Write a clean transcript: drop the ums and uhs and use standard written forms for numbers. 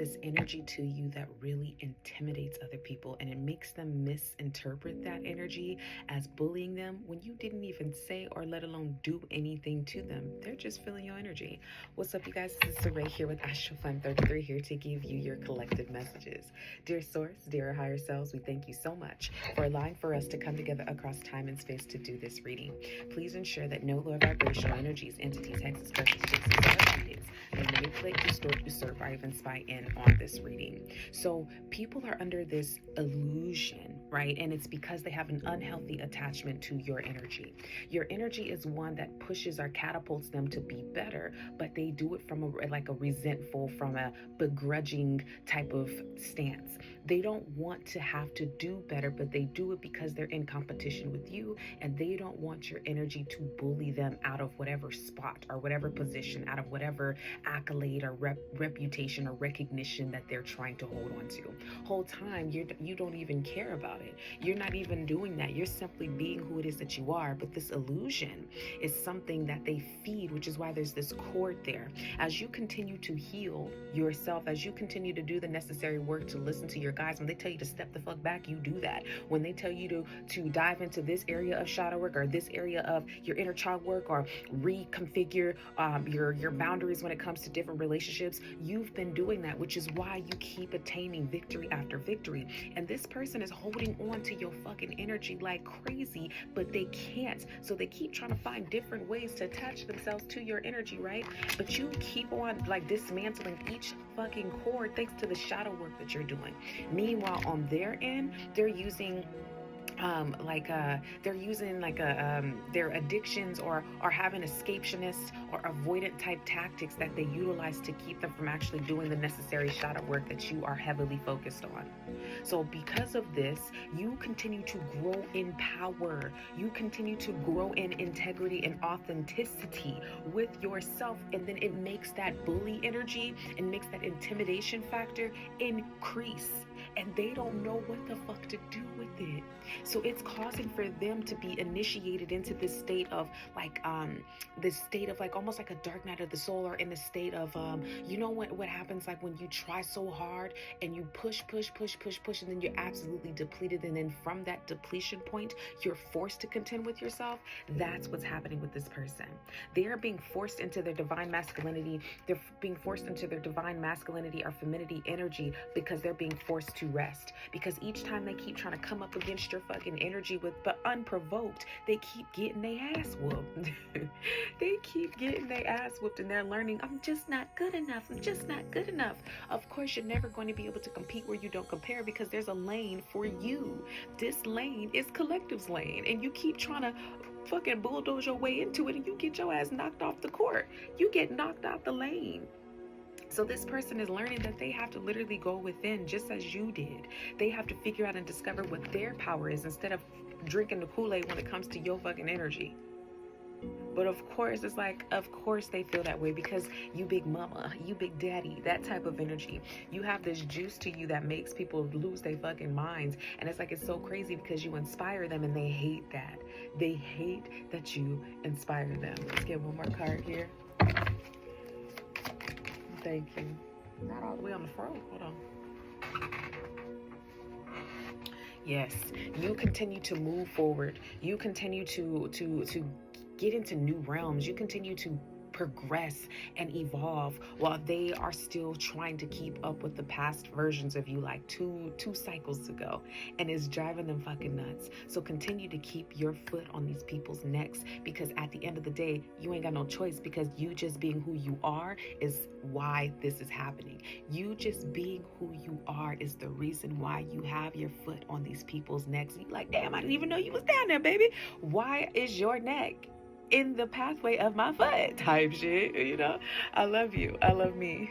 this energy to you that really intimidates other people, and it makes them misinterpret that energy as bullying them when you didn't even say or let alone do anything to them. They're just feeling your energy. What's up, you guys? This is Saray here with Astro Fun 33, here to give you your collective messages. Dear Source, dear higher selves, we thank you so much for allowing for us to come together across time and space to do this reading. Please ensure that no lower vibrational energies, entities, hexes, curses, jinxes, or bandits may manipulate, distort, usurp, or even spy in on this reading. So people are under this illusion, right? And it's because they have an unhealthy attachment to your energy. Your energy is one that pushes or catapults them to be better, but they do it from a resentful, from a begrudging type of stance. They don't want to have to do better, but they do it because they're in competition with you, and they don't want your energy to bully them out of whatever spot or whatever position, out of whatever accolade or reputation or recognition that they're trying to hold on to. Whole time you don't even care about it. You're not even doing that. You're simply being who it is that you are. But this illusion is something that they feed, which is why there's this cord there. As you continue to heal yourself, as you continue to do the necessary work to listen to your guides, when they tell you to step the fuck back, you do that. When they tell you to dive into this area of shadow work or this area of your inner child work, or reconfigure your boundaries when it comes to different relationships, you've been doing that, which is why you keep attaining victory after victory. And this person is holding on to your fucking energy like crazy, but they can't. So they keep trying to find different ways to attach themselves to your energy, right? But you keep on dismantling each fucking cord thanks to the shadow work that you're doing. Meanwhile, on their end, they're using their addictions or having escapationists or avoidant type tactics that they utilize to keep them from actually doing the necessary shadow work that you are heavily focused on. So because of this, you continue to grow in power. You continue to grow in integrity and authenticity with yourself, and then it makes that bully energy and makes that intimidation factor increase, and they don't know what the fuck to do with it. So it's causing for them to be initiated into this state of almost like a dark night of the soul, or in the state of you know what happens like when you try so hard and you push, and then you're absolutely depleted, and then from that depletion point you're forced to contend with yourself. That's what's happening with this person. They are being forced into their divine masculinity. They're being forced into their divine masculinity or femininity energy because they're being forced to rest. Because each time they keep trying to come up against your fucking energy but unprovoked, they keep getting their ass whooped. They keep getting their ass whooped, and they're learning, I'm just not good enough. I'm just not good enough. Of course, you're never going to be able to compete where you don't compare, because there's a lane for you. This lane is Collective's lane, and you keep trying to fucking bulldoze your way into it, and you get your ass knocked off the court. You get knocked out the lane. So this person is learning that they have to literally go within, just as you did. They have to figure out and discover what their power is, instead of drinking the Kool-Aid when it comes to your fucking energy. But of course, it's of course they feel that way, because you big mama, you big daddy, that type of energy. You have this juice to you that makes people lose their fucking minds. And it's so crazy because you inspire them, and they hate that. They hate that you inspire them. Let's get one more card here. Thank you. Not all the way on the front. Hold on. Yes, you continue to move forward. You continue to get into new realms. You continue to progress and evolve, while they are still trying to keep up with the past versions of you, like two cycles ago, and it's driving them fucking nuts. So continue to keep your foot on these people's necks, because at the end of the day, you ain't got no choice, because you just being who you are is why this is happening. You just being who you are is the reason why you have your foot on these people's necks. You like, damn, I didn't even know you was down there, baby. Why is your neck in the pathway of my foot type shit? I love you. I love me.